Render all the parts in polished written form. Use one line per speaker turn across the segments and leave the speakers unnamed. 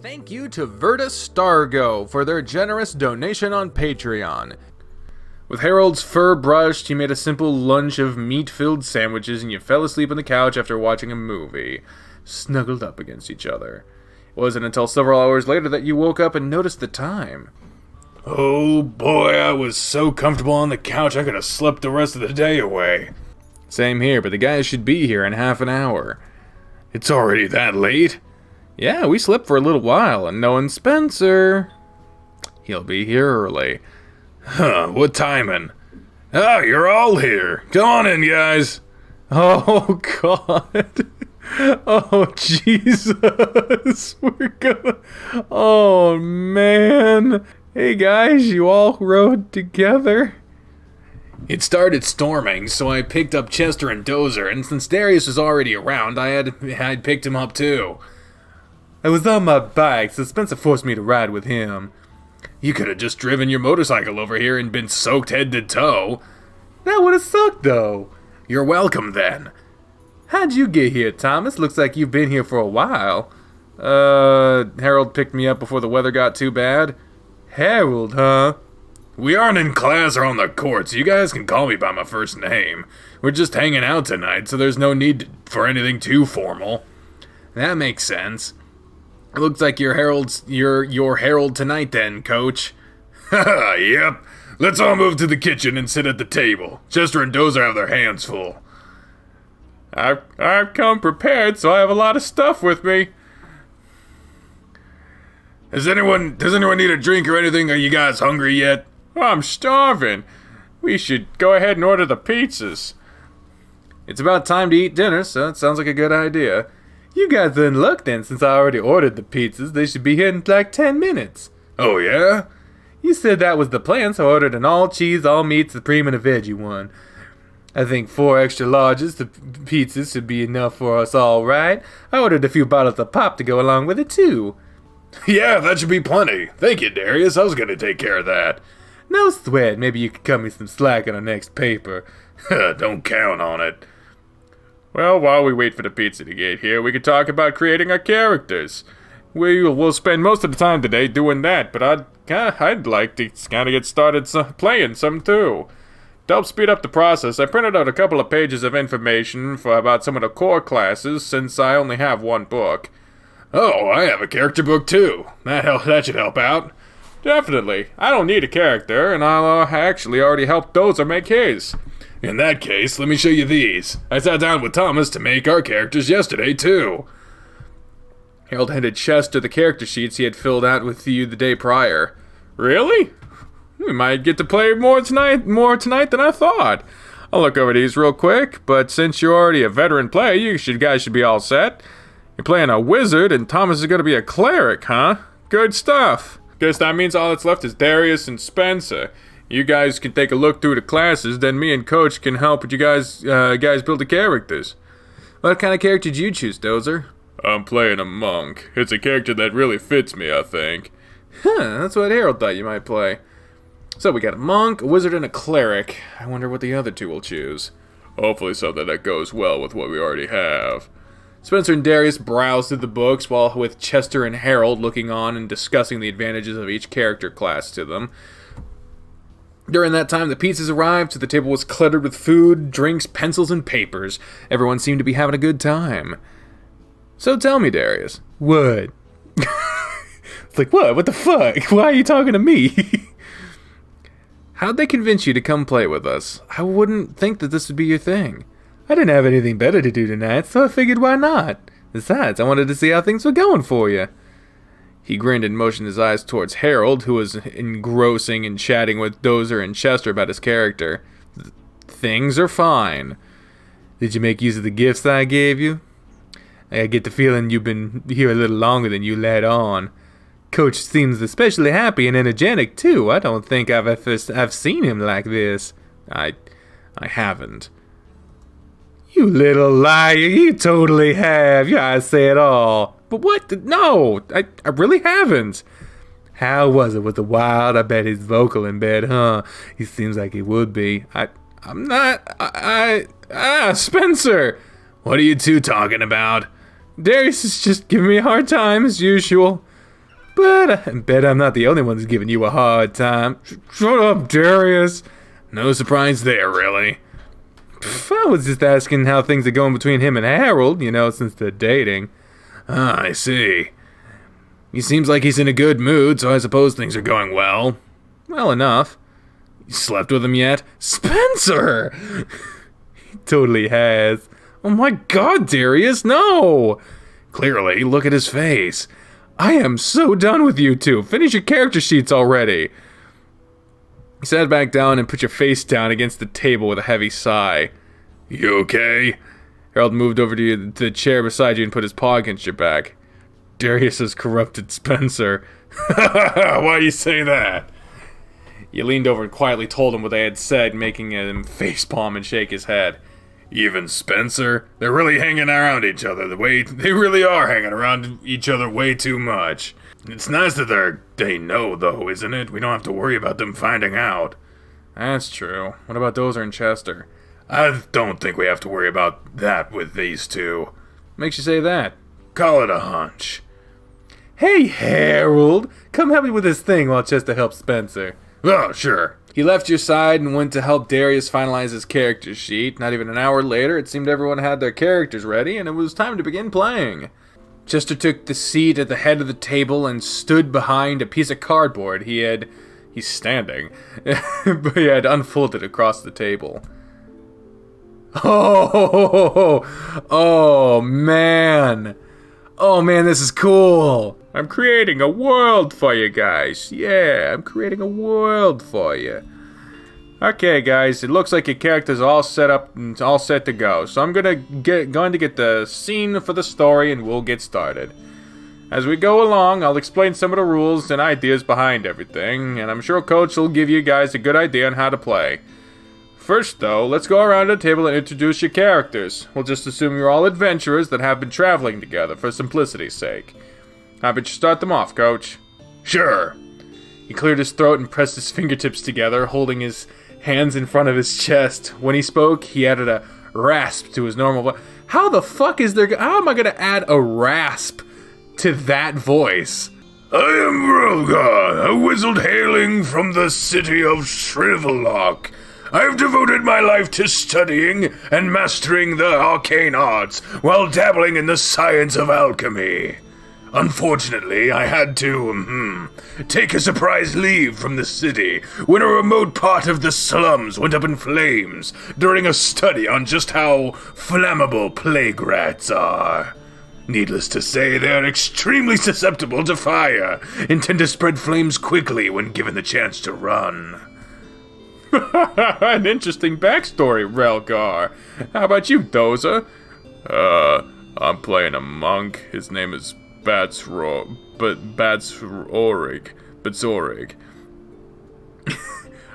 Thank you to Verta Stargo for their generous donation on Patreon. With Harold's fur brushed, you made a simple lunch of meat-filled sandwiches and you fell asleep on the couch after watching a movie, snuggled up against each other. It wasn't until several hours later that you woke up and noticed the time.
Oh boy, I was so comfortable on the couch I could have slept the rest of the day away.
Same here, but the guys should be here in half an hour.
It's already that late?
Yeah, we slept for a little while, and knowing Spencer, he'll be here early.
Huh, what timing? Oh, you're all here. Come on in, guys.
Oh, God. Oh, Jesus. Oh, man. Hey, guys, you all rode together?
It started storming, so I picked up Chester and Dozer, and since Darius was already around, I'd picked him up too.
I was on my bike, so Spencer forced me to ride with him.
You could have just driven your motorcycle over here and been soaked head to toe.
That would have sucked, though.
You're welcome, then.
How'd you get here, Thomas? Looks like you've been here for a while. Harold picked me up before the weather got too bad. Harold, huh?
We aren't in class or on the court, so you guys can call me by my first name. We're just hanging out tonight, so there's no need for anything too formal.
That makes sense. It looks like you're your Harold tonight then, Coach.
Haha, yep. Let's all move to the kitchen and sit at the table. Chester and Dozer have their hands full.
I've come prepared, so I have a lot of stuff with me.
Does anyone need a drink or anything? Are you guys hungry yet?
I'm starving. We should go ahead and order the pizzas. It's about time to eat dinner, so it sounds like a good idea. You guys are in luck then, since I already ordered the pizzas. They should be here in like 10 minutes.
Oh, yeah?
You said that was the plan, so I ordered an all-cheese, all-meat, supreme, and a veggie one. I think 4 extra larges to pizzas should be enough for us all, right? I ordered a few bottles of pop to go along with it, too.
Yeah, that should be plenty. Thank you, Darius. I was going to take care of that.
No sweat. Maybe you could cut me some slack on our next paper.
Don't count on it.
Well, while we wait for the pizza to get here, we could talk about creating our characters. We'll spend most of the time today doing that, but I'd like to kind of get started playing some too. To help speed up the process, I printed out a couple of pages of information about some of the core classes, since I only have one book.
Oh, I have a character book too. That should help out.
Definitely. I don't need a character, and I'll actually already helped Dozer make his.
In that case, let me show you these. I sat down with Thomas to make our characters yesterday, too.
Harold handed Chester the character sheets he had filled out with you the day prior. Really? We might get to play more tonight than I thought. I'll look over these real quick, but since you're already a veteran player, you guys should be all set. You're playing a wizard, and Thomas is going to be a cleric, huh? Good stuff. Guess that means all that's left is Darius and Spencer. You guys can take a look through the classes, then me and Coach can help with you guys build the characters. What kind of character did you choose, Dozer?
I'm playing a monk. It's a character that really fits me, I think.
That's what Harold thought you might play. So we got a monk, a wizard, and a cleric. I wonder what the other two will choose.
Hopefully something that goes well with what we already have.
Spencer and Darius browsed through the books, while with Chester and Harold looking on and discussing the advantages of each character class to them. During that time, the pizzas arrived, so the table was cluttered with food, drinks, pencils, and papers. Everyone seemed to be having a good time. So tell me, Darius. What? It's like, what? What the fuck? Why are you talking to me? How'd they convince you to come play with us? I wouldn't think that this would be your thing. I didn't have anything better to do tonight, so I figured why not? Besides, I wanted to see how things were going for you. He grinned and motioned his eyes towards Harold, who was engrossing and chatting with Dozer and Chester about his character. Things are fine. Did you make use of the gifts that I gave you? I get the feeling you've been here a little longer than you let on. Coach seems especially happy and energetic, too. I don't think I've seen him like this. I haven't. You little liar, you totally have. Yeah, I say it all. But what? No, I really haven't. How was it with the wild? I bet he's vocal in bed, huh? He seems like he would be. I'm not. Spencer!
What are you two talking about?
Darius is just giving me a hard time, as usual. But I bet I'm not the only one who's giving you a hard time. Shut up, Darius.
No surprise there, really.
I was just asking how things are going between him and Harold, since they're dating.
Ah, I see. He seems like he's in a good mood, so I suppose things are going well.
Well enough.
You slept with him yet?
Spencer! He totally has. Oh my god, Darius, no!
Clearly, look at his face.
I am so done with you two. Finish your character sheets already. You sat back down and put your face down against the table with a heavy sigh.
You okay?
Harold moved over to the chair beside you and put his paw against your back. Darius has corrupted Spencer.
Why you say that?
You leaned over and quietly told him what they had said, making him facepalm and shake his head.
Even Spencer? They're really hanging around each other the way they really are hanging around each other way too much. It's nice that they know, though, isn't it? We don't have to worry about them finding out.
That's true. What about Dozer and Chester?
I don't think we have to worry about that with these two.
Makes you say that?
Call it a hunch.
Hey, Harold! Come help me with this thing while Chester helps Spencer.
Oh, sure.
He left your side and went to help Darius finalize his character sheet. Not even an hour later, it seemed everyone had their characters ready, and it was time to begin playing. Chester took the seat at the head of the table and stood behind a piece of cardboard he's standing, but he had unfolded across the table. Oh, man. Oh, man, this is cool. I'm creating a world for you guys. Yeah, I'm creating a world for you. Okay, guys, it looks like your character's all set up and all set to go. So I'm going to get the scene for the story and we'll get started. As we go along, I'll explain some of the rules and ideas behind everything, and I'm sure Coach will give you guys a good idea on how to play. First, though, let's go around the table and introduce your characters. We'll just assume you're all adventurers that have been traveling together for simplicity's sake. How about you start them off, Coach?
Sure.
He cleared his throat and pressed his fingertips together, holding his hands in front of his chest. When he spoke, he added a rasp to his normal voice. How am I going to add a rasp to that voice?
I am Rogar, a wizard hailing from the city of Shrivellock. I've devoted my life to studying and mastering the arcane arts while dabbling in the science of alchemy. Unfortunately, I had to, take a surprise leave from the city when a remote part of the slums went up in flames during a study on just how flammable plague rats are. Needless to say, they are extremely susceptible to fire and tend to spread flames quickly when given the chance to run.
An interesting backstory, Relgar. How about you, Dozer?
I'm playing a monk. His name is Batzorig.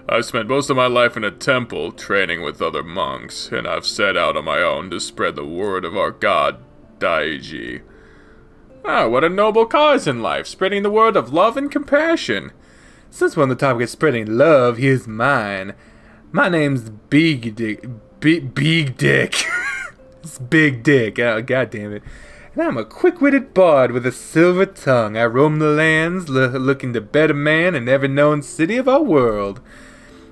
I've spent most of my life in a temple training with other monks, and I've set out on my own to spread the word of our god, Daiji.
Ah, what a noble cause in life, spreading the word of love and compassion. Since we're on the topic of spreading love, here's mine. My name's Big Dick. Big Dick. It's Big Dick. Oh, God damn it. And I'm a quick-witted bard with a silver tongue. I roam the lands, looking to better man in every known city of our world.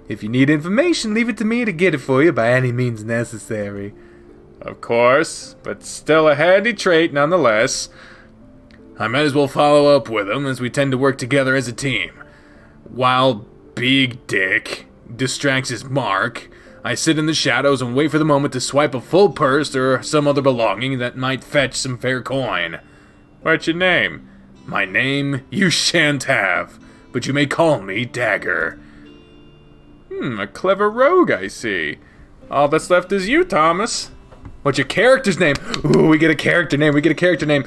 If you need information, leave it to me to get it for you by any means necessary. Of course, but still a handy trait nonetheless.
I might as well follow up with him, as we tend to work together as a team. While Big Dick distracts his mark, I sit in the shadows and wait for the moment to swipe a full purse or some other belonging that might fetch some fair coin.
What's your name?
My name you shan't have, but you may call me Dagger.
A clever rogue, I see. All that's left is you, Thomas. What's your character's name? Ooh, we get a character name.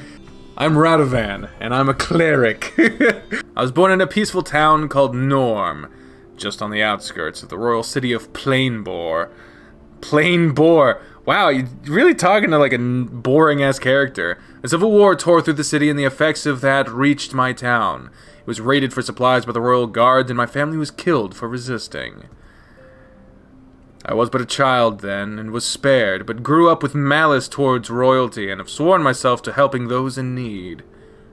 I'm Radovan, and I'm a cleric. I was born in a peaceful town called Norm, just on the outskirts of the royal city of Plainbore. Plainbore. Wow, you're really talking to like a boring-ass character. A civil war tore through the city, and the effects of that reached my town. It was raided for supplies by the royal guards, and my family was killed for resisting. I was but a child then, and was spared, but grew up with malice towards royalty, and have sworn myself to helping those in need.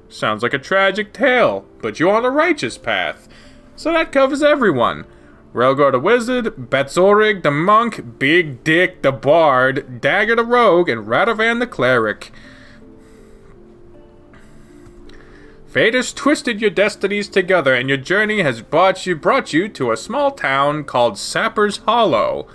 Sounds like a tragic tale, but you're on a righteous path. So that covers everyone. Relgar the Wizard, Betzorig the Monk, Big Dick the Bard, Dagger the Rogue, and Radovan the Cleric. Fate has twisted your destinies together, and your journey has brought you to a small town called Sapper's Hollow.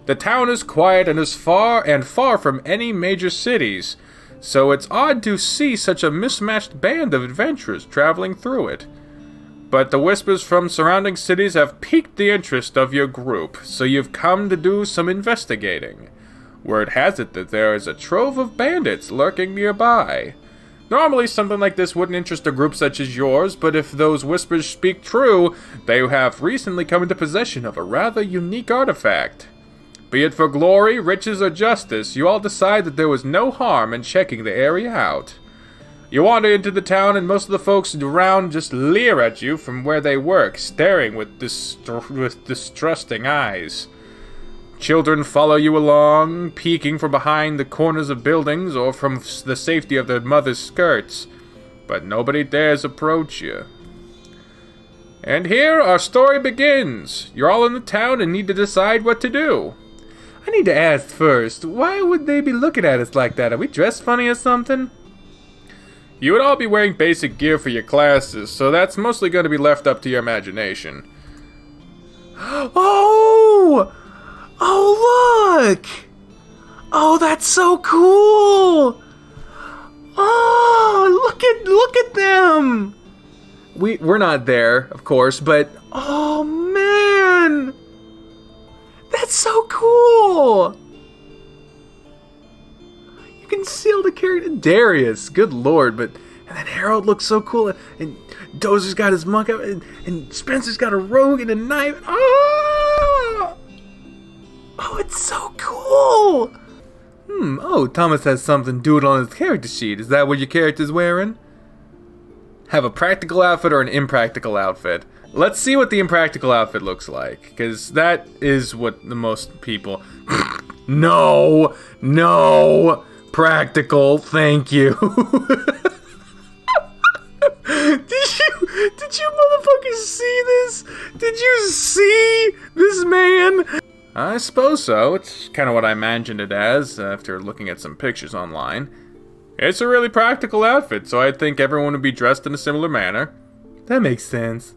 The town is quiet and is far from any major cities, so it's odd to see such a mismatched band of adventurers traveling through it. But the whispers from surrounding cities have piqued the interest of your group, so you've come to do some investigating. Word has it that there is a trove of bandits lurking nearby. Normally, something like this wouldn't interest a group such as yours, but if those whispers speak true, they have recently come into possession of a rather unique artifact. Be it for glory, riches, or justice, you all decide that there was no harm in checking the area out. You wander into the town, and most of the folks around just leer at you from where they work, staring with distrusting eyes. Children follow you along, peeking from behind the corners of buildings or from the safety of their mother's skirts, but nobody dares approach you. And here our story begins. You're all in the town and need to decide what to do. I need to ask first, why would they be looking at us like that? Are we dressed funny or something? You would all be wearing basic gear for your classes, so that's mostly going to be left up to your imagination.
Oh! Oh, look! Oh, that's so cool! Oh, look at them!
We're not there, of course, but
oh man! That's so cool! You can see all the characters.
Darius, good lord, but
And then Harold looks so cool, and Dozer's got his monk out, and Spencer's got a rogue and a knife. Oh! Oh, it's so cool!
Oh, Thomas has something doodled on his character sheet. Is that what your character's wearing? Have a practical outfit or an impractical outfit? Let's see what the impractical outfit looks like, because that is what the most people... No! Practical, thank you. Did you motherfuckers see this? Did you see this man? I suppose so. It's kind of what I imagined it as after looking at some pictures online. It's a really practical outfit, so I think everyone would be dressed in a similar manner.
That makes sense.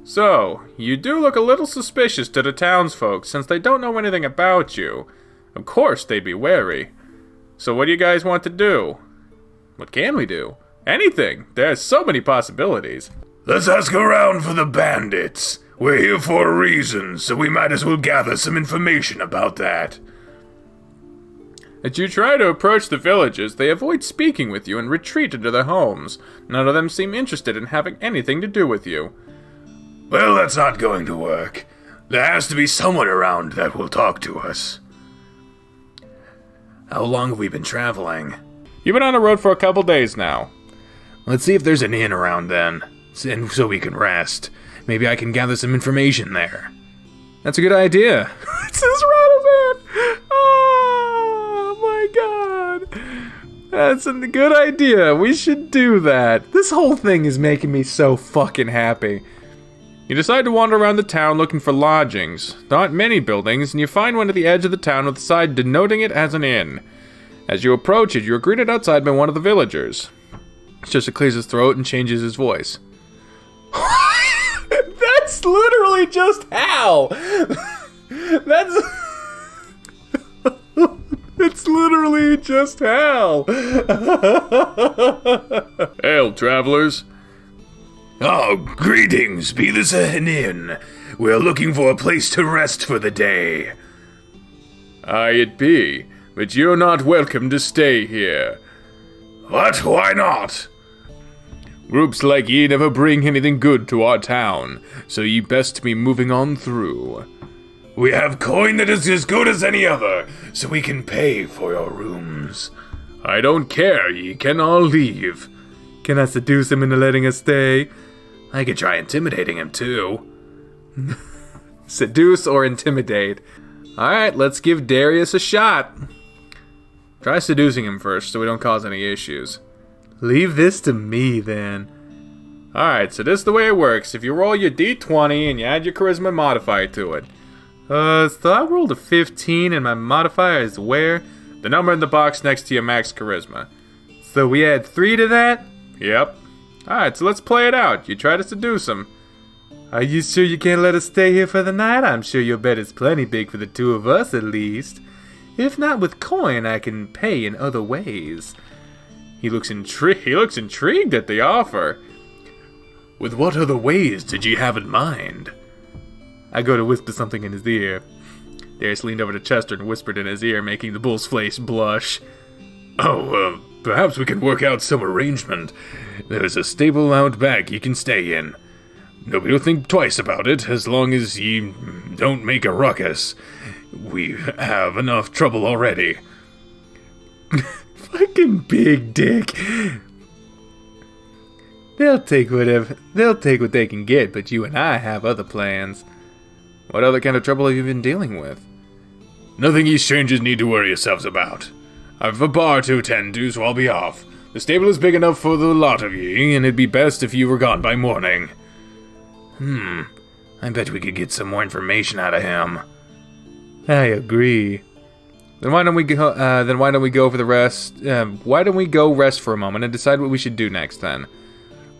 So, you do look a little suspicious to the townsfolk since they don't know anything about you. Of course they'd be wary. So what do you guys want to do? What can we do? Anything. There's so many possibilities.
Let's ask around for the bandits. We're here for a reason, so we might as well gather some information about that.
As you try to approach the villagers, they avoid speaking with you and retreat into their homes. None of them seem interested in having anything to do with you.
Well, that's not going to work. There has to be someone around that will talk to us. How long have we been traveling?
You've been on the road for a couple days now.
Let's see if there's an inn around then, so we can rest. Maybe I can gather some information there.
That's a good idea.
It says Radovan! Oh my god!
That's a good idea. We should do that. This whole thing is making me so fucking happy. You decide to wander around the town looking for lodgings. There aren't many buildings, and you find one at the edge of the town with a sign denoting it as an inn. As you approach it, you are greeted outside by one of the villagers. Just clears his throat and changes his voice.
That's literally just Hal!
It's literally just Hal!
Hail, travelers. Oh, greetings. Be this an inn? We're looking for a place to rest for the day.
Aye, it be, but you're not welcome to stay here.
What? Why not?
Groups like ye never bring anything good to our town, so ye best be moving on through.
We have coin that is as good as any other, so we can pay for your rooms.
I don't care, ye can all leave.
Can I seduce him into letting us stay?
I could try intimidating him too.
Seduce or intimidate. Alright, let's give Darius a shot. Try seducing him first so we don't cause any issues.
Leave this to me, then.
Alright, so this is the way it works. If you roll your d20 and you add your charisma modifier to it. So I rolled a 15 and my modifier is where? The number in the box next to your max charisma.
So we add 3 to that?
Yep. Alright, so let's play it out. You try to seduce him.
Are you sure you can't let us stay here for the night? I'm sure your bed is plenty big for the two of us, at least. If not with coin, I can pay in other ways.
He looks intrigued at the offer.
With what other ways did you have in mind?
I go to whisper something in his ear.
Darius leaned over to Chester and whispered in his ear, making the bull's face blush.
Perhaps we can work out some arrangement. There's a stable out back you can stay in. Nobody will think twice about it, as long as you don't make a ruckus. We have enough trouble already.
Fucking big dick. They'll take what they can get, but you and I have other plans.
What other kind of trouble have you been dealing with?
Nothing you strangers need to worry yourselves about. I've a bar to attend to, so I'll be off. The stable is big enough for the lot of ye, and it'd be best if you were gone by morning. I bet we could get some more information out of him.
I agree.
Then why don't we go? For the rest? Why don't we go rest for a moment and decide what we should do next? Then.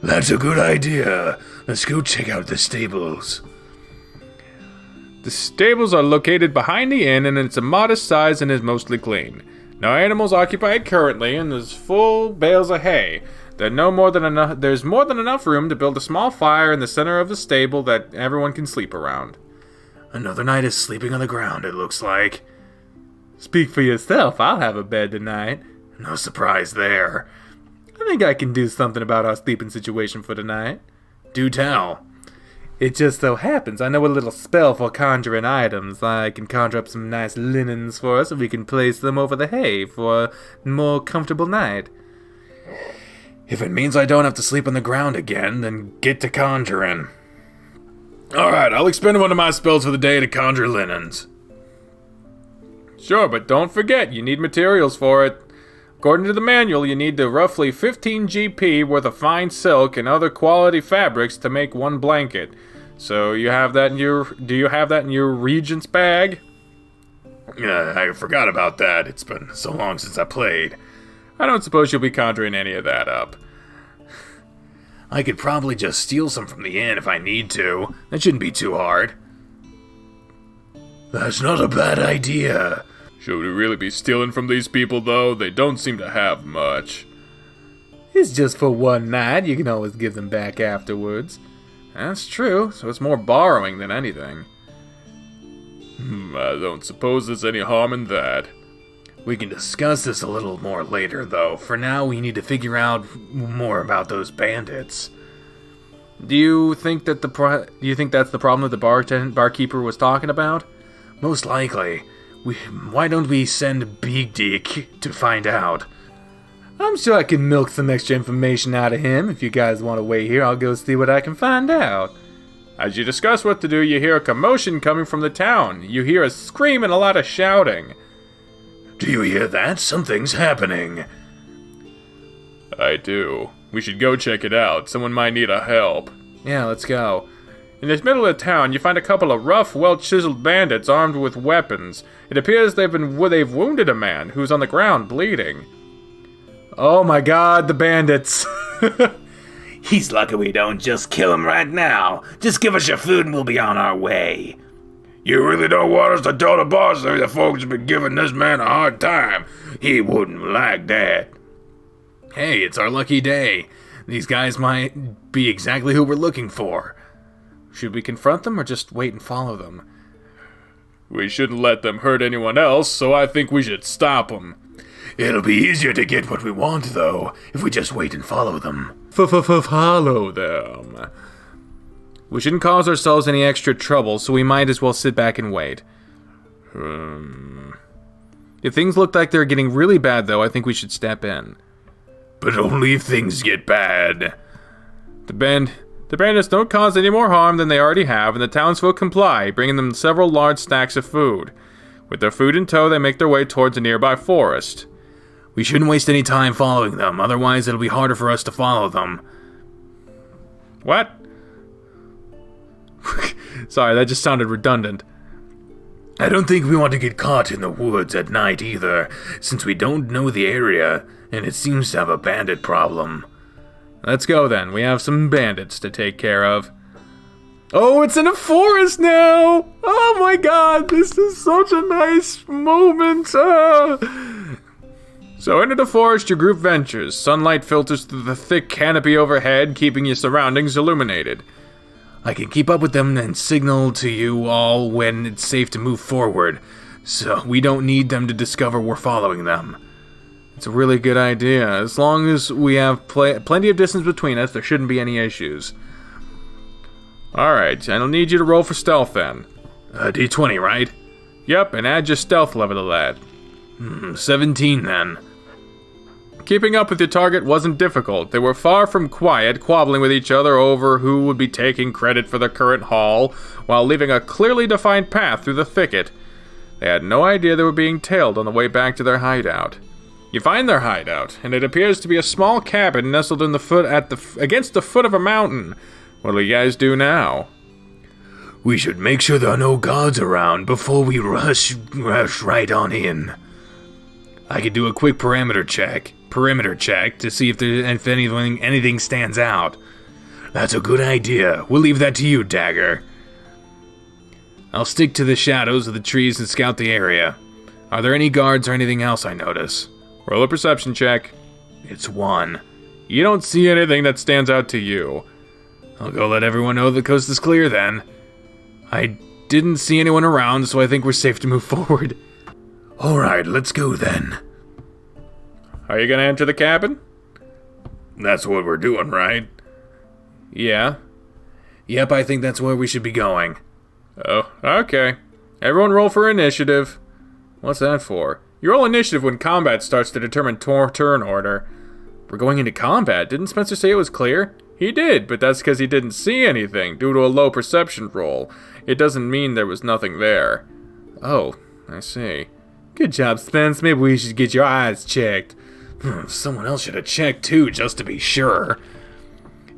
That's a good idea. Let's go check out the stables.
The stables are located behind the inn, and it's a modest size and is mostly clean. No animals occupied currently, and there's full bales of hay. There's more than enough room to build a small fire in the center of the stable that everyone can sleep around.
Another night of sleeping on the ground, it looks like.
Speak for yourself. I'll have a bed tonight.
No surprise there.
I think I can do something about our sleeping situation for tonight.
Do tell.
It just so happens I know a little spell for conjuring items. I can conjure up some nice linens for us, and we can place them over the hay for a more comfortable night.
If it means I don't have to sleep on the ground again, then get to conjuring. Alright, I'll expend one of my spells for the day to conjure linens.
Sure, but don't forget, you need materials for it. According to the manual, you need the roughly 15 GP worth of fine silk and other quality fabrics to make one blanket. So do you have that in your regent's bag?
I forgot about that. It's been so long since I played.
I don't suppose you'll be conjuring any of that up.
I could probably just steal some from the inn if I need to. That shouldn't be too hard. That's not a bad idea.
Should we really be stealing from these people, though? They don't seem to have much.
It's just for one night. You can always give them back afterwards.
That's true, so it's more borrowing than anything. I don't suppose there's any harm in that.
We can discuss this a little more later, though. For now, we need to figure out more about those bandits.
Do you think that's the problem that the barkeeper was talking about?
Most likely. Why don't we send Big Dick to find out?
I'm sure I can milk some extra information out of him. If you guys want to wait here, I'll go see what I can find out.
As you discuss what to do, you hear a commotion coming from the town. You hear a scream and a lot of shouting.
Do you hear that? Something's happening.
I do. We should go check it out. Someone might need our help.
Yeah, let's go.
In the middle of town, you find a couple of rough, well-chiseled bandits armed with weapons. It appears they've wounded a man who's on the ground bleeding.
Oh my god, the bandits.
He's lucky we don't just kill him right now. Just give us your food and we'll be on our way. You really don't want us to tell the boss that the folks have been giving this man a hard time. He wouldn't like that. Hey, it's our lucky day. These guys might be exactly who we're looking for.
Should we confront them or just wait and follow them? We shouldn't let them hurt anyone else, so I think we should stop them.
It'll be easier to get what we want, though, if we just wait and follow them.
Follow them. We shouldn't cause ourselves any extra trouble, so we might as well sit back and wait. If things look like they're getting really bad, though, I think we should step in.
But only if things get bad.
The bandits don't cause any more harm than they already have, and the townsfolk comply, bringing them several large stacks of food. With their food in tow, they make their way towards a nearby forest.
We shouldn't waste any time following them, otherwise it'll be harder for us to follow them.
What? Sorry, that just sounded redundant.
I don't think we want to get caught in the woods at night either, since we don't know the area, and it seems to have a bandit problem.
Let's go then. We have some bandits to take care of. Oh, it's in a forest now! Oh my god, this is such a nice moment! So into the forest your group ventures. Sunlight filters through the thick canopy overhead, keeping your surroundings illuminated.
I can keep up with them and signal to you all when it's safe to move forward, so we don't need them to discover we're following them.
It's a really good idea. As long as we have plenty of distance between us, there shouldn't be any issues. Alright, I'll need you to roll for stealth then.
D20, right?
Yep, and add your stealth level to that.
17 then.
Keeping up with your target wasn't difficult. They were far from quiet, quabbling with each other over who would be taking credit for the current haul, while leaving a clearly defined path through the thicket. They had no idea they were being tailed on the way back to their hideout. You find their hideout, and it appears to be a small cabin nestled in against the foot of a mountain. What do you guys do now?
We should make sure there are no guards around before we rush right on in. I could do a quick perimeter check to see if anything stands out. That's a good idea. We'll leave that to you, Dagger. I'll stick to the shadows of the trees and scout the area. Are there any guards or anything else I notice?
Roll a perception check.
It's 1.
You don't see anything that stands out to you.
I'll go let everyone know the coast is clear then. I didn't see anyone around, so I think we're safe to move forward. Alright, let's go then.
Are you gonna enter the cabin?
That's what we're doing, right?
Yeah.
Yep, I think that's where we should be going.
Oh, okay. Everyone roll for initiative. What's that for? You roll initiative when combat starts to determine turn order. We're going into combat. Didn't Spencer say it was clear? He did, but that's because he didn't see anything due to a low perception roll. It doesn't mean there was nothing there. Oh, I see. Good job, Spence. Maybe we should get your eyes checked.
Someone else should have checked too, just to be sure.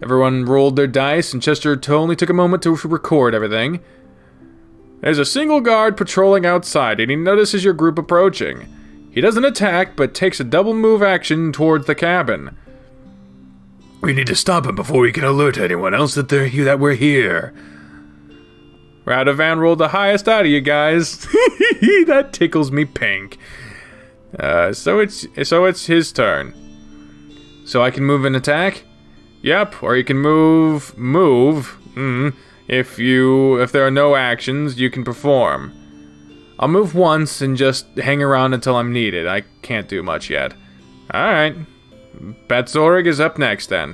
Everyone rolled their dice, and Chester only took a moment to record everything. There's a single guard patrolling outside, and he notices your group approaching. He doesn't attack, but takes a double move action towards the cabin.
We need to stop him before we can alert anyone else that we're here.
Radovan rolled the highest out of you guys. That tickles me pink. So it's his turn. So I can move and attack? Yep, or you can move. If there are no actions, you can perform. I'll move once and just hang around until I'm needed. I can't do much yet. Alright. Batzorig is up next then.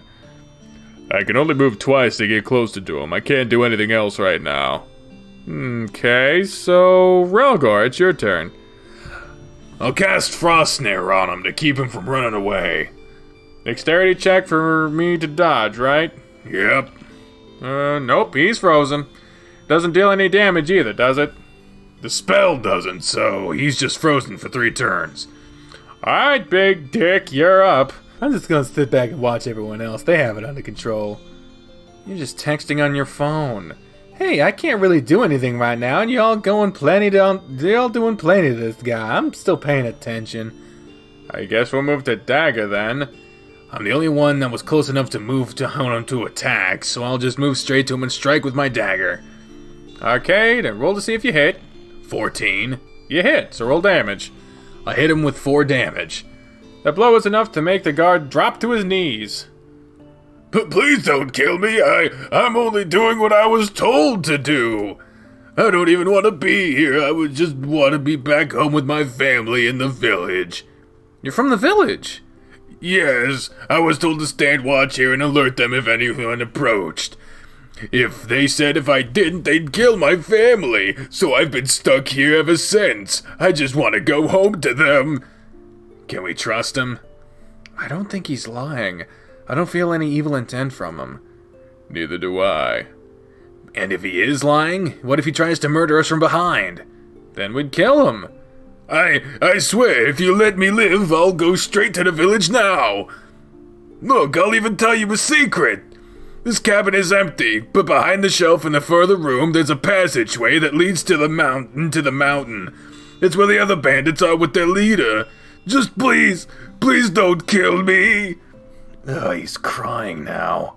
I can only move twice to get closer to him. I can't do anything else right now.
Okay, so Relgor, it's your turn.
I'll cast Frost Snare on him to keep him from running away.
Dexterity check for me to dodge, right?
Yep.
Nope, he's frozen. Doesn't deal any damage either, does it?
The spell doesn't, so he's just frozen for 3 turns.
Alright, big dick, you're up.
I'm just gonna sit back and watch everyone else. They have it under control.
You're just texting on your phone.
Hey, I can't really do anything right now, and y'all doing plenty to this guy. I'm still paying attention.
I guess we'll move to Dagger then.
I'm the only one that was close enough to move to him to attack, so I'll just move straight to him and strike with my dagger.
Okay, then roll to see if you hit.
14.
You hit, so roll damage.
I hit him with 4 damage.
That blow was enough to make the guard drop to his knees.
Please don't kill me. I'm only doing what I was told to do. I don't even want to be here. I would just want to be back home with my family in the village.
You're from the village?
Yes, I was told to stand watch here and alert them if anyone approached. If they said if I didn't, they'd kill my family, so I've been stuck here ever since. I just want to go home to them. Can we trust him?
I don't think he's lying. I don't feel any evil intent from him.
Neither do I.
And if he is lying, what if he tries to murder us from behind?
Then we'd kill him.
I swear, if you let me live, I'll go straight to the village now. Look, I'll even tell you a secret. This cabin is empty, but behind the shelf in the further room, there's a passageway that leads to the mountain. It's where the other bandits are with their leader. Just please don't kill me.
Oh, he's crying now.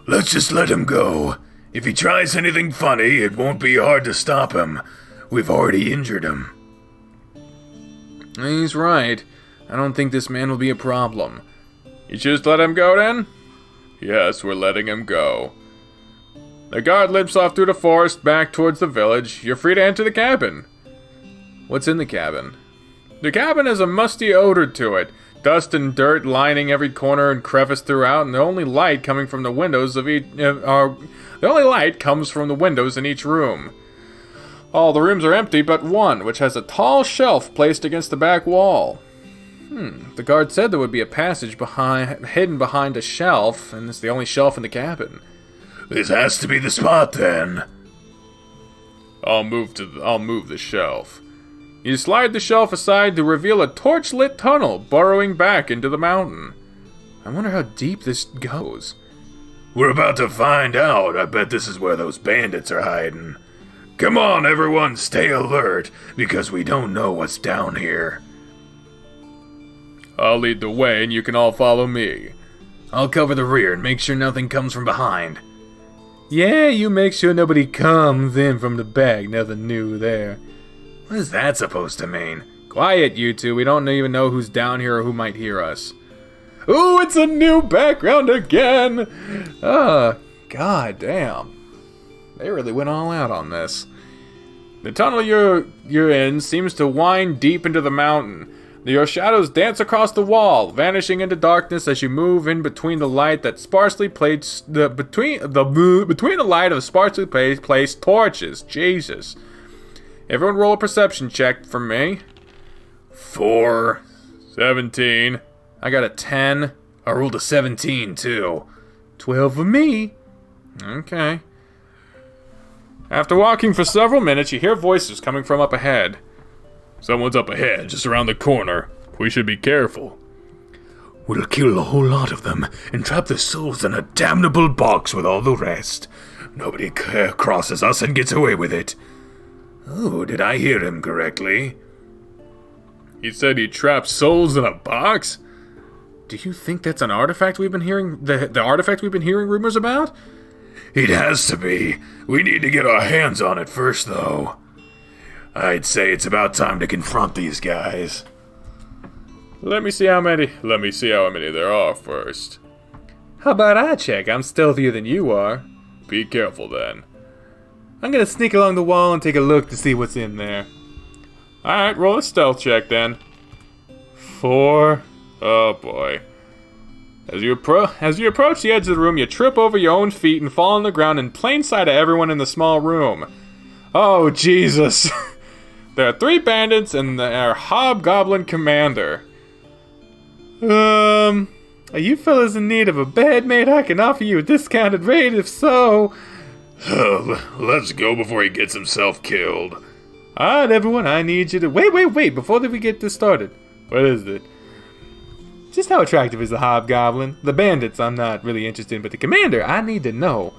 Let's just let him go. If he tries anything funny, it won't be hard to stop him. We've already injured him.
He's right. I don't think this man will be a problem. You just let him go then? Yes, we're letting him go. The guard limps off through the forest back towards the village. You're free to enter the cabin. What's in the cabin? The cabin has a musty odor to it. Dust and dirt lining every corner and crevice throughout, and the only light comes from the windows in each room. All the rooms are empty but one, which has a tall shelf placed against the back wall. The guard said there would be a passage hidden behind a shelf, and it's the only shelf in the cabin.
This has to be the spot then.
I'll move the shelf. You slide the shelf aside to reveal a torch-lit tunnel burrowing back into the mountain. I wonder how deep this goes.
We're about to find out. I bet this is where those bandits are hiding. Come on, everyone, stay alert, because we don't know what's down here.
I'll lead the way, and you can all follow me.
I'll cover the rear and make sure nothing comes from behind.
Yeah, you make sure nobody comes in from the back. Nothing new there.
What is that supposed to mean?
Quiet, you two. We don't even know who's down here or who might hear us. Ooh, it's a new background again! God damn. They really went all out on this. The tunnel you're in seems to wind deep into the mountain. Your shadows dance across the wall, vanishing into darkness as you move in between the light that sparsely placed between the light of sparsely placed torches. Jesus. Everyone roll a perception check for me.
4.
17. I got a 10.
I rolled a 17 too.
12 for me. Okay. After walking for several minutes, you hear voices coming from up ahead.
Someone's up ahead, just around the corner. We should be careful.
We'll kill a whole lot of them and trap their souls in a damnable box with all the rest. Nobody crosses us and gets away with it. Oh, did I hear him correctly?
He said he trapped souls in a box?
Do you think that's an artifact we've been hearing, the artifact we've been hearing rumors about?
It has to be. We need to get our hands on it first, though. I'd say it's about time to confront these guys.
Let me see how many there are first. How about I check? I'm stealthier than you are.
Be careful then.
I'm gonna sneak along the wall and take a look to see what's in there. Alright, roll a stealth check then. 4. Oh boy. As you approach the edge of the room, you trip over your own feet and fall on the ground in plain sight of everyone in the small room. Oh, Jesus. There are 3 bandits and their hobgoblin commander. Are you fellas in need of a bed, mate? I can offer you a discounted rate if so.
Let's go before he gets himself killed.
Alright, everyone, I need you to... Wait, before we get this started. What is it? Just how attractive is the hobgoblin? The bandits I'm not really interested in, but the commander, I need to know.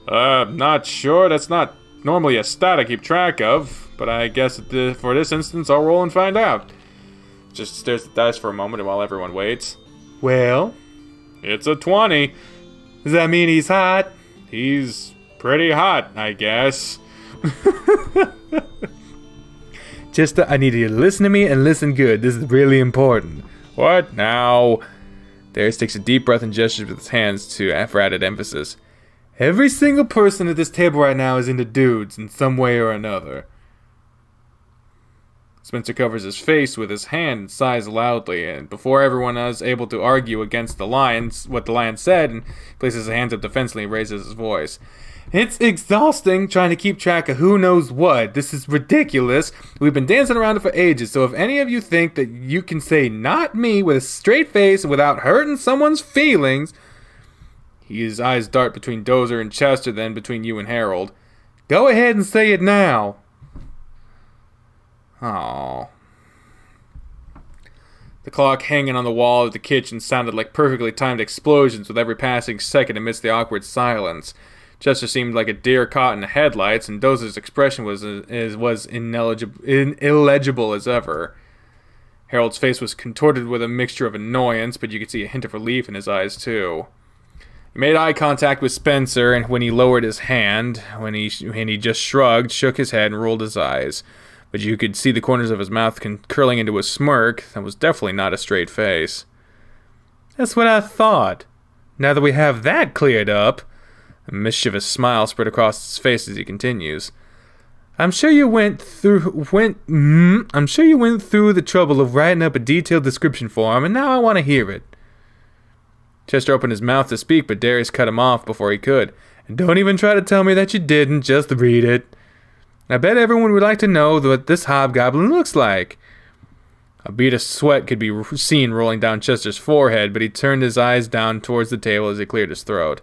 Not sure. That's not normally a stat I keep track of, but I guess for this instance, I'll roll and find out. Just stares at the dice for a moment while everyone waits. Well, it's a 20. Does that mean he's hot? He's pretty hot, I guess. I need you to listen to me and listen good. This is really important. What now? Darius takes a deep breath and gestures with his hands for added emphasis. Every single person at this table right now is into dudes in some way or another. Spencer covers his face with his hand and sighs loudly, and before everyone is able to argue against what the lion said, and places his hands up defensively and raises his voice. It's exhausting trying to keep track of who knows what. This is ridiculous. We've been dancing around it for ages, so if any of you think that you can say not me with a straight face without hurting someone's feelings... His eyes dart between Dozer and Chester, then between you and Harold. Go ahead and say it now. Oh. The clock hanging on the wall of the kitchen sounded like perfectly timed explosions with every passing second amidst the awkward silence. Chester seemed like a deer caught in headlights, and Dozer's expression was illegible as ever. Harold's face was contorted with a mixture of annoyance, but you could see a hint of relief in his eyes, too. He made eye contact with Spencer, and when he lowered his hand, when he just shrugged, shook his head, and rolled his eyes. But you could see the corners of his mouth curling into a smirk that was definitely not a straight face. That's what I thought. Now that we have that cleared up, a mischievous smile spread across his face as he continues. I'm sure you went through the trouble of writing up a detailed description for him, and now I want to hear it. Chester opened his mouth to speak, but Darius cut him off before he could. And don't even try to tell me that you didn't, just read it. I bet everyone would like to know what this hobgoblin looks like. A bead of sweat could be seen rolling down Chester's forehead, but he turned his eyes down towards the table as he cleared his throat.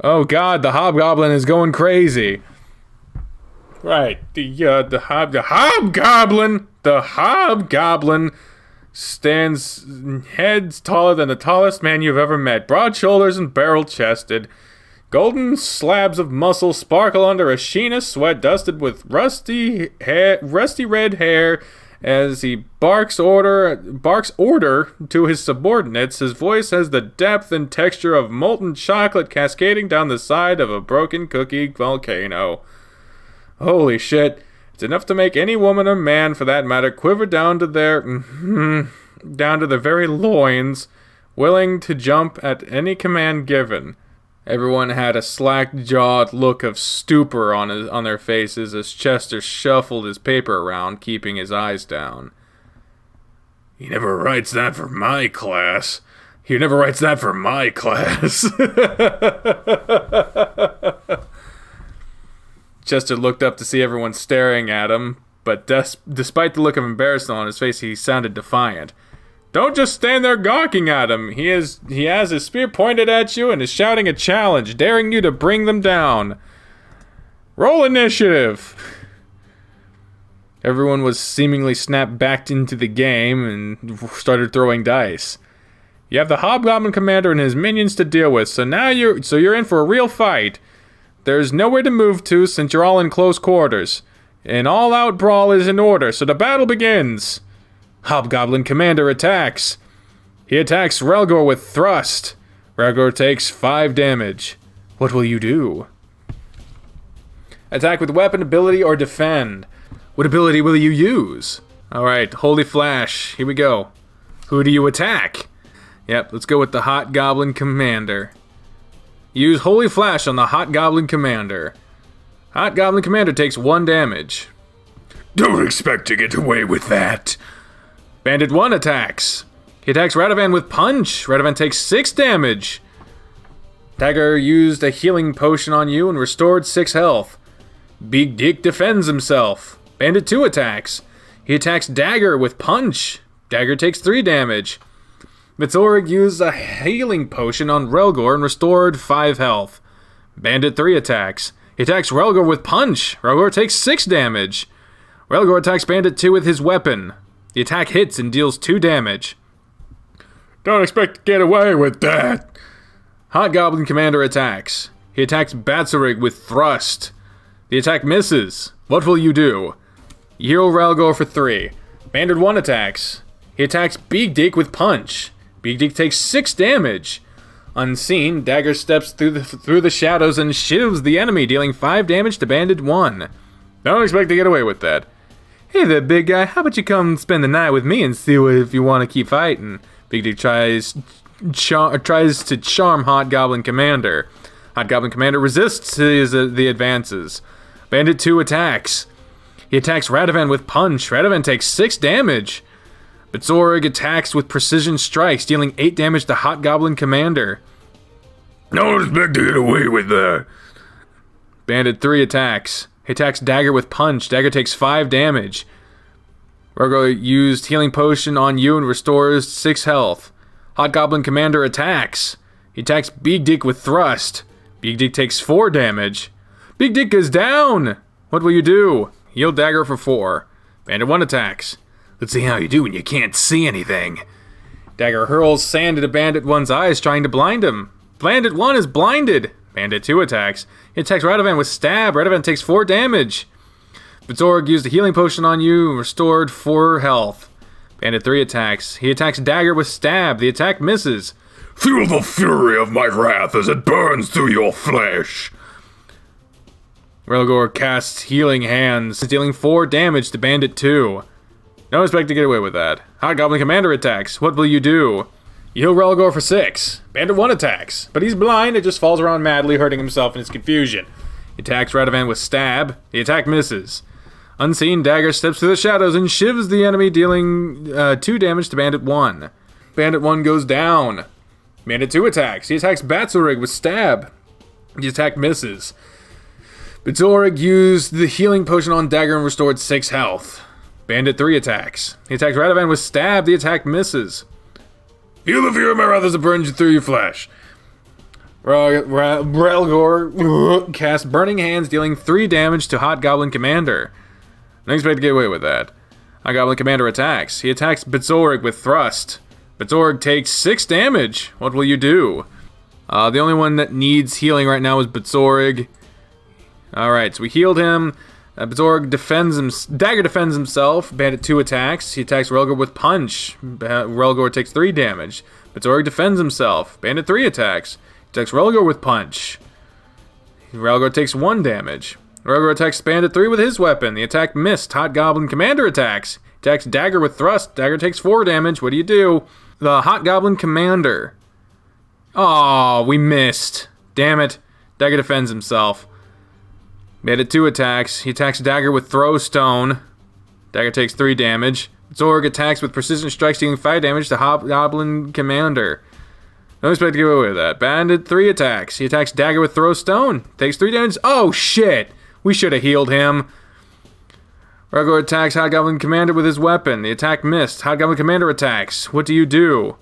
Oh God, the hobgoblin is going crazy. Right, the hobgoblin stands heads taller than the tallest man you've ever met, broad shoulders and barrel-chested. Golden slabs of muscle sparkle under a sheen of sweat dusted with rusty red hair as he barks order to his subordinates. His voice has the depth and texture of molten chocolate cascading down the side of a broken cookie volcano. Holy shit, it's enough to make any woman or man, for that matter, quiver down to their very loins, willing to jump at any command given. Everyone had a slack-jawed look of stupor on their faces as Chester shuffled his paper around, keeping his eyes down.
He never writes that for my class. He never writes that for my class.
Chester looked up to see everyone staring at him, but despite the look of embarrassment on his face, he sounded defiant. Don't just stand there gawking at him. He has his spear pointed at you and is shouting a challenge, daring you to bring them down. Roll initiative! Everyone was seemingly snapped back into the game and started throwing dice. You have the Hobgoblin Commander and his minions to deal with, so now you're in for a real fight. There's nowhere to move to since you're all in close quarters. An all-out brawl is in order, so the battle begins. Hobgoblin Commander attacks. He attacks Relgor with thrust. Relgor takes 5 damage. What will you do? Attack with weapon, ability, or defend. What ability will you use? Alright, Holy Flash. Here we go. Who do you attack? Yep, let's go with the Hobgoblin Commander. Use Holy Flash on the Hobgoblin Commander. Hobgoblin Commander takes 1 damage.
Don't expect to get away with that.
Bandit 1 attacks. He attacks Radovan with Punch. Radovan takes 6 damage. Dagger used a healing potion on you and restored 6 health. Big Dick defends himself. Bandit 2 attacks. He attacks Dagger with Punch. Dagger takes 3 damage. Mitzorig used a healing potion on Relgor and restored 5 health. Bandit 3 attacks. He attacks Relgor with Punch. Relgor takes 6 damage. Relgor attacks Bandit 2 with his weapon. The attack hits and deals 2 damage.
Don't expect to get away with that.
Hobgoblin Commander attacks. He attacks Batsarig with thrust. The attack misses. What will you do? You heal Relgor for 3. Bandit 1 attacks. He attacks Big Dick with Punch. Big Dick takes 6 damage. Unseen, Dagger steps through the shadows and shivs the enemy, dealing 5 damage to Bandit 1. Don't expect to get away with that. Hey there, big guy, how about you come spend the night with me and see if you want to keep fighting? Big Dick tries to charm Hobgoblin Commander. Hobgoblin Commander resists the advances. Bandit 2 attacks. He attacks Radovan with Punch. Radovan takes 6 damage. Bitzorig attacks with precision strikes, dealing 8 damage to Hobgoblin Commander.
Don't expect to get away with that.
Bandit 3 attacks. He attacks Dagger with Punch. Dagger takes 5 damage. Relgor used healing potion on you and restores 6 health. Hobgoblin Commander attacks. He attacks Big Dick with thrust. Big Dick takes 4 damage. Big Dick is down! What will you do? Heal Dagger for 4. Bandit 1 attacks.
Let's see how you do when you can't see anything.
Dagger hurls sand into Bandit 1's eyes, trying to blind him. Bandit 1 is blinded. Bandit 2 attacks. He attacks Radovan with stab. Radovan takes 4 damage. Betzorg used a healing potion on you and restored 4 health. Bandit 3 attacks. He attacks Dagger with stab. The attack misses.
Feel the fury of my wrath as it burns through your flesh.
Relgor casts Healing Hands, dealing 4 damage to Bandit 2. Don't expect to get away with that. Hobgoblin Commander attacks. What will you do? You heal Relgor for 6. Bandit 1 attacks, but he's blind and just falls around madly, hurting himself in his confusion. He attacks Radovan with stab. The attack misses. Unseen, Dagger steps through the shadows and shivs the enemy, dealing 2 damage to Bandit 1. Bandit 1 goes down. Bandit 2 attacks. He attacks Batzorig with stab. The attack misses. Betzorg used the healing potion on Dagger and restored 6 health. Bandit 3 attacks. He attacks Radovan with stab. The attack misses.
Feel the fury of my wrath as it burns through your flesh.
Relgor casts Burning Hands, dealing 3 damage to Hobgoblin Commander. Don't expect to get away with that. Hobgoblin Commander attacks. He attacks Betzorg with thrust. Betzorg takes 6 damage. What will you do? The only one that needs healing right now is Betzorg. Alright, so we healed him. Betzorg defends him. Dagger defends himself. Bandit 2 attacks. He attacks Relgor with punch. Relgor takes 3 damage. Betzorg defends himself. Bandit 3 attacks. He attacks Relgor with punch. Relgor takes 1 damage. Relgor attacks Bandit 3 with his weapon. The attack missed. Hobgoblin Commander attacks. He attacks Dagger with thrust. Dagger takes 4 damage. What do you do? The Hobgoblin Commander. Oh, we missed. Damn it. Dagger defends himself. Bandit 2 attacks. He attacks Dagger with Throw Stone. Dagger takes 3 damage. Zorg attacks with Precision Strikes, dealing 5 damage to Hobgoblin Commander. Don't expect to get away with that. Bandit 3 attacks. He attacks Dagger with Throw Stone. Takes 3 damage. Oh, shit! We should have healed him. Relgor attacks Hobgoblin Commander with his weapon. The attack missed. Hobgoblin Commander attacks. What do you do?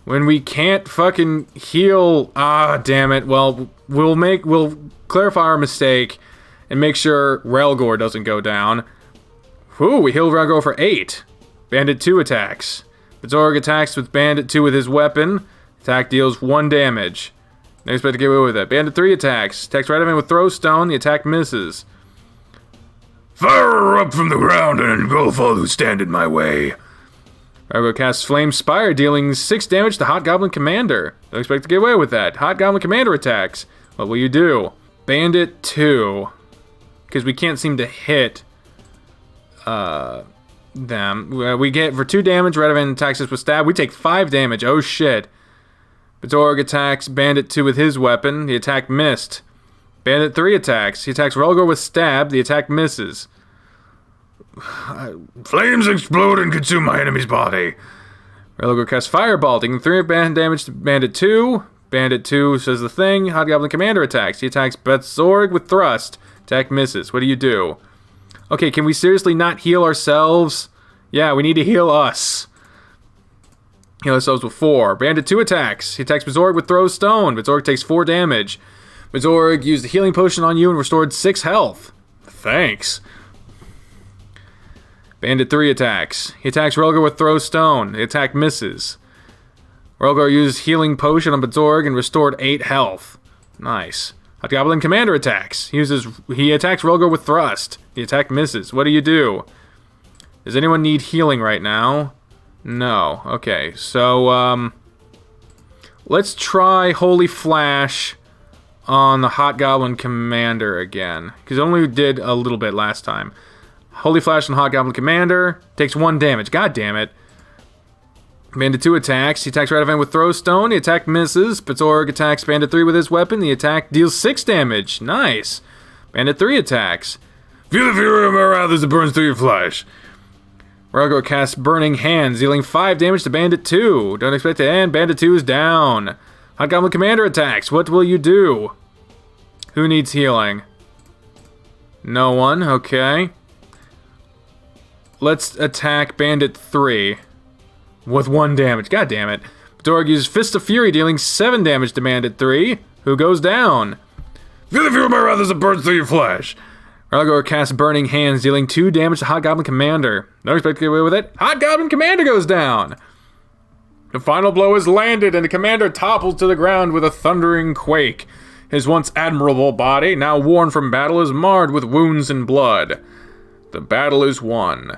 When we can't fucking heal... Ah, damn it. Well, we'll clarify our mistake and make sure Relgor doesn't go down. Whew, we healed Relgor for 8. Bandit 2 attacks. Betzorg attacks with Bandit 2 with his weapon. Attack deals 1 damage. Don't expect to get away with that. Bandit 3 attacks. Attacks Radovan with Throw Stone. The attack misses.
Fire her up from the ground and engulf all who stand in my way.
Relgor casts Flame Spire, dealing 6 damage to Hobgoblin Commander. Don't expect to get away with that. Hobgoblin Commander attacks. What will you do? Bandit 2. Because we can't seem to hit them. We get for 2 damage. Radovan attacks us with stab. We take 5 damage. Oh shit. Betzorg attacks Bandit 2 with his weapon. The attack missed. Bandit 3 attacks. He attacks Relgor with stab. The attack misses.
Flames explode and consume my enemy's body.
Relgor casts Fireball, taking 3 damage to Bandit 2. Bandit 2 says the thing. Hobgoblin Commander attacks. He attacks Betzorg with thrust. Attack misses. What do you do? Okay, can we seriously not heal ourselves? Yeah, we need to heal us. Heal ourselves with 4. Bandit 2 attacks. He attacks Betzorg with Throw Stone. Betzorg takes 4 damage. Betzorg used a healing potion on you and restored 6 health. Thanks. Bandit 3 attacks. He attacks Relgor with Throw Stone. The attack misses. Relgor used healing potion on Betzorg and restored 8 health. Nice. Hobgoblin Commander attacks. He attacks Relgor with thrust. The attack misses. What do you do? Does anyone need healing right now? No. Okay, so let's try Holy Flash on the Hobgoblin Commander again, because it only did a little bit last time. Holy Flash on Hobgoblin Commander takes 1 damage. God damn it. Bandit 2 attacks. He attacks Radovan with Throw Stone. The attack misses. Betzorg attacks Bandit 3 with his weapon. The attack deals 6 damage. Nice. Bandit 3 attacks.
Feel the fury of my wrath as it burns through your flesh.
Relgor casts Burning Hands, dealing 5 damage to Bandit 2. Don't expect to end. Bandit 2 is down. Hobgoblin Commander attacks. What will you do? Who needs healing? No one. Okay. Let's attack Bandit 3 with 1 damage. God damn it. Betzorg uses Fist of Fury, dealing 7 damage to Bandit 3, who goes down.
Feel the fury of my wrath as it burns through your flesh.
Aragorn casts Burning Hands, dealing 2 damage to Hobgoblin Commander. Don't expect to get away with it. Hobgoblin Commander goes down! The final blow is landed, and the Commander topples to the ground with a thundering quake. His once admirable body, now worn from battle, is marred with wounds and blood. The battle is won.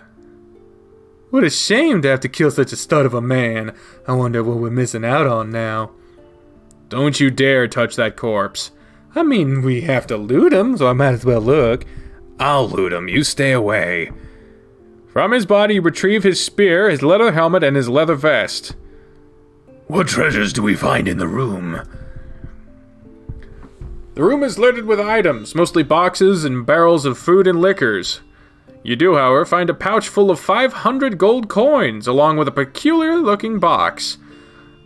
What a shame to have to kill such a stud of a man. I wonder what we're missing out on now. Don't you dare touch that corpse. I mean, we have to loot him, so I might as well look.
I'll loot him, you stay away.
From his body, you retrieve his spear, his leather helmet, and his leather vest.
What treasures do we find in the room?
The room is littered with items, mostly boxes and barrels of food and liquors. You do, however, find a pouch full of 500 gold coins, along with a peculiar-looking box.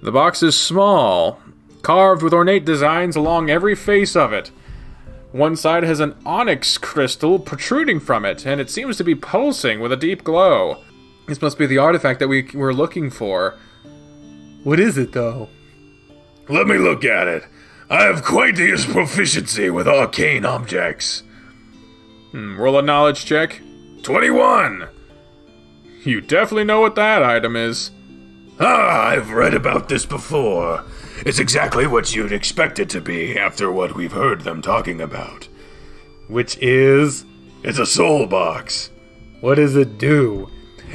The box is small, carved with ornate designs along every face of it. One side has an onyx crystal protruding from it, and it seems to be pulsing with a deep glow. This must be the artifact that we were looking for. What is it, though?
Let me look at it. I have quite the proficiency with arcane objects.
Roll a knowledge check.
21!
You definitely know what that item is.
Ah, I've read about this before. It's exactly what you'd expect it to be after what we've heard them talking about.
Which is?
It's a soul box.
What does it do?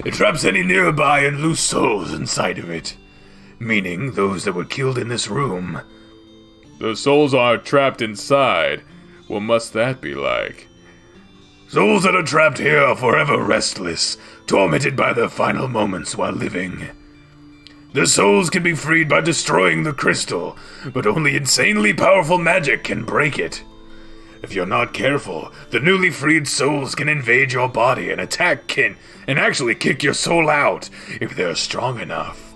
It traps any nearby and loose souls inside of it. Meaning those that were killed in this room.
The souls are trapped inside. What must that be like?
Souls that are trapped here are forever restless, tormented by their final moments while living. The souls can be freed by destroying the crystal, but only insanely powerful magic can break it. If you're not careful, the newly freed souls can invade your body and and actually kick your soul out if they're strong enough.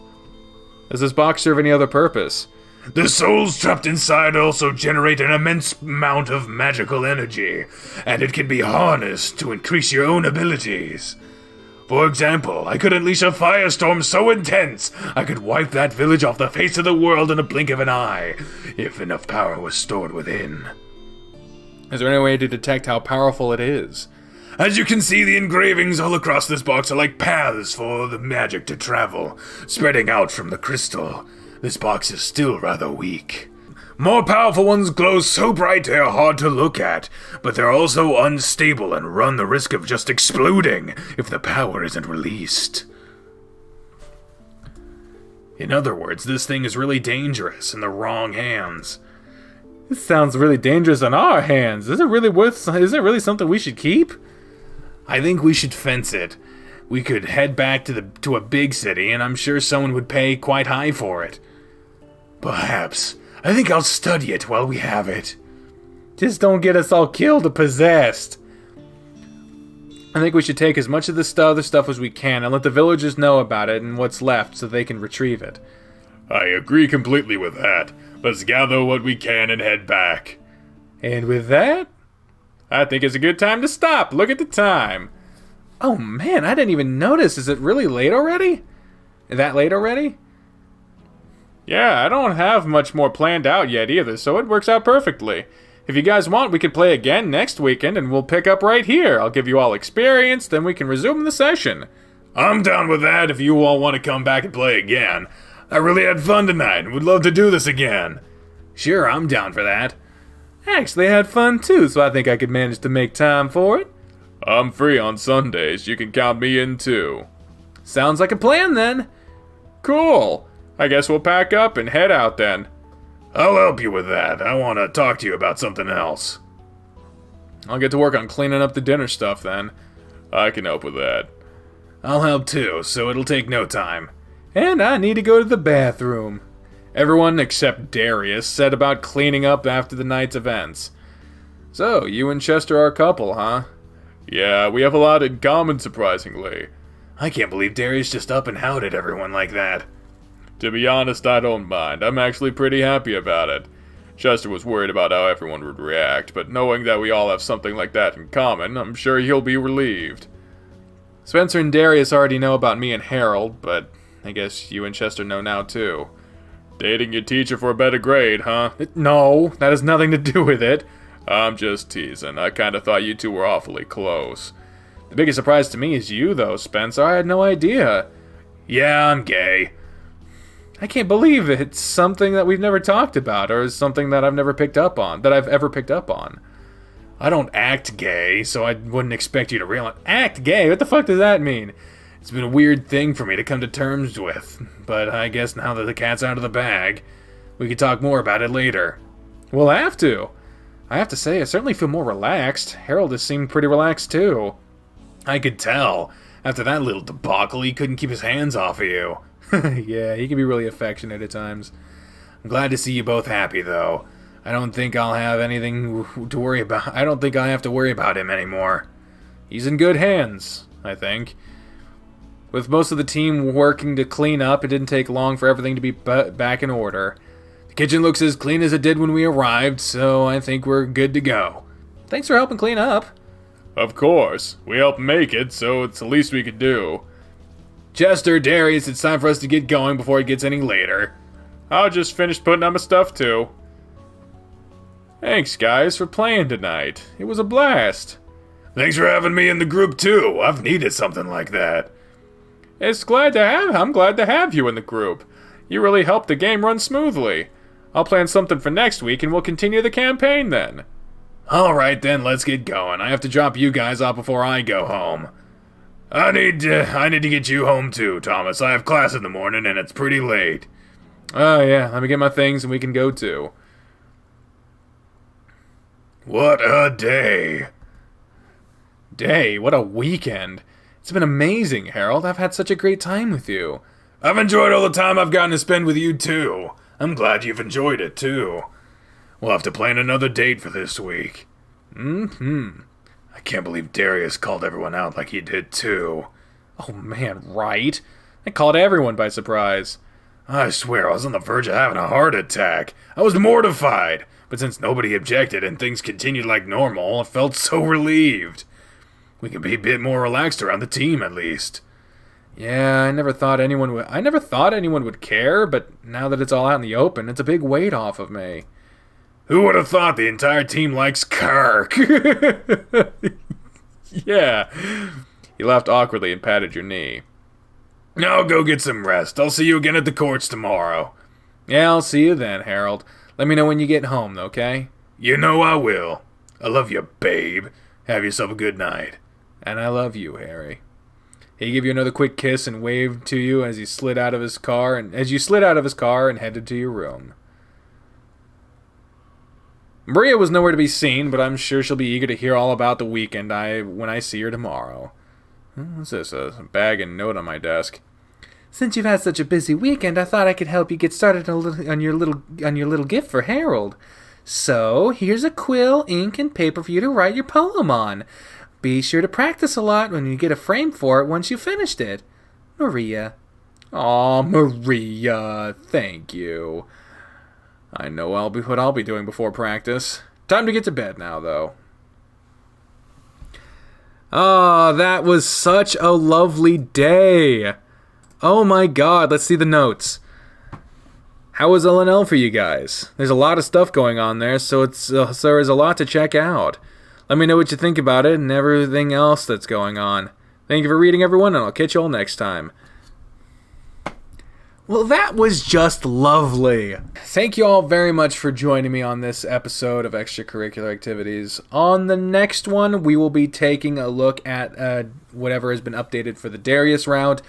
Does this box serve any other purpose?
The souls trapped inside also generate an immense amount of magical energy, and it can be harnessed to increase your own abilities. For example, I could unleash a firestorm so intense, I could wipe that village off the face of the world in a blink of an eye, if enough power was stored within.
Is there any way to detect how powerful it is?
As you can see, the engravings all across this box are like paths for the magic to travel, spreading out from the crystal. This box is still rather weak. More powerful ones glow so bright they are hard to look at, but they're also unstable and run the risk of just exploding if the power isn't released.
In other words, this thing is really dangerous in the wrong hands. This sounds really dangerous in our hands. Is it really something we should keep? I think we should fence it. We could head back to a big city, and I'm sure someone would pay quite high for it.
Perhaps. I think I'll study it while we have it.
Just don't get us all killed or possessed. I think we should take as much of this other stuff as we can and let the villagers know about it and what's left so they can retrieve it.
I agree completely with that. Let's gather what we can and head back.
And with that, I think it's a good time to stop. Look at the time. Oh man, I didn't even notice. Is it really late already? That late already? Yeah, I don't have much more planned out yet either, so it works out perfectly. If you guys want, we could play again next weekend, and we'll pick up right here. I'll give you all experience, then we can resume the session.
I'm down with that if you all want to come back and play again. I really had fun tonight, and would love to do this again.
Sure, I'm down for that. I actually had fun too, so I think I could manage to make time for it.
I'm free on Sundays. You can count me in too.
Sounds like a plan then.
Cool. I guess we'll pack up and head out then. I'll help you with that. I want to talk to you about something else.
I'll get to work on cleaning up the dinner stuff then.
I can help with that.
I'll help too, so it'll take no time. And I need to go to the bathroom. Everyone except Darius set about cleaning up after the night's events. So, you and Chester are a couple, huh?
Yeah, we have a lot in common, surprisingly.
I can't believe Darius just up and outed everyone like that.
To be honest, I don't mind. I'm actually pretty happy about it. Chester was worried about how everyone would react, but knowing that we all have something like that in common, I'm sure he'll be relieved.
Spencer and Darius already know about me and Harold, but I guess you and Chester know now too.
Dating your teacher for a better grade, huh?
No, that has nothing to do with it. I'm just teasing. I kind of thought you two were awfully close. The biggest surprise to me is you, though, Spencer. I had no idea.
Yeah, I'm gay.
I can't believe it. It's something that we've never talked about, or is something that I've never picked up on, that I've ever picked up on.
I don't act gay, so I wouldn't expect you to realize.
Act gay? What the fuck does that mean?
It's been a weird thing for me to come to terms with, but I guess now that the cat's out of the bag, we could talk more about it later.
We'll have to. I have to say, I certainly feel more relaxed. Harold has seemed pretty relaxed, too.
I could tell. After that little debacle, he couldn't keep his hands off of you.
Yeah, he can be really affectionate at times.
I'm glad to see you both happy, though. I don't think I'll have anything to worry about. I don't think I have to worry about him anymore.
He's in good hands, I think. With most of the team working to clean up, it didn't take long for everything to be back in order. The kitchen looks as clean as it did when we arrived, so I think we're good to go. Thanks for helping clean up.
Of course. We helped make it, so it's the least we could do.
Chester, Darius, it's time for us to get going before it gets any later.
I'll just finish putting on my stuff, too. Thanks, guys, for playing tonight. It was a blast.
Thanks for having me in the group, too. I've needed something like that.
I'm glad to have you in the group. You really helped the game run smoothly. I'll plan something for next week, and we'll continue the campaign then.
Alright then, let's get going. I have to drop you guys off before I go home. I need to get you home too, Thomas. I have class in the morning and it's pretty late.
Oh yeah, let me get my things and we can go too.
What a day.
What a weekend. It's been amazing, Harold. I've had such a great time with you.
I've enjoyed all the time I've gotten to spend with you too. I'm glad you've enjoyed it too. We'll have to plan another date for this week. I can't believe Darius called everyone out like he did too.
Oh man, right? I caught everyone by surprise.
I swear I was on the verge of having a heart attack. I was mortified, but since nobody objected and things continued like normal, I felt so relieved. We can be a bit more relaxed around the team at least.
Yeah, I never thought anyone would care, but now that it's all out in the open, it's a big weight off of me.
Who would have thought the entire team likes Kirk?
Yeah. You laughed awkwardly and patted your knee.
Now go get some rest. I'll see you again at the courts tomorrow.
Yeah, I'll see you then, Harold. Let me know when you get home, okay?
You know I will. I love you, babe. Have yourself a good night.
And I love you, Harry. He gave you another quick kiss and waved to you as you slid out of his car and headed to your room. Bria was nowhere to be seen, but I'm sure she'll be eager to hear all about the weekend when I see her tomorrow. What's this? A bag and note on my desk. Since you've had such a busy weekend, I thought I could help you get started on your little gift for Harold. So, here's a quill, ink, and paper for you to write your poem on. Be sure to practice a lot when you get a frame for it once you've finished it. Maria. Aw, Maria, thank you. I know what I'll be doing before practice. Time to get to bed now, though. Ah, that was such a lovely day. Oh my god, let's see the notes. How was LNL for you guys? There's a lot of stuff going on there, so there's a lot to check out. Let me know what you think about it and everything else that's going on. Thank you for reading, everyone, and I'll catch you all next time. Well, that was just lovely. Thank you all very much for joining me on this episode of Extracurricular Activities. On the next one, we will be taking a look at whatever has been updated for the Darius route,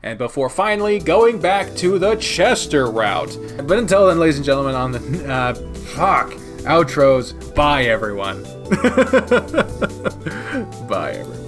and before finally going back to the Chester route. But until then, ladies and gentlemen, on the outros, bye everyone. Bye everyone.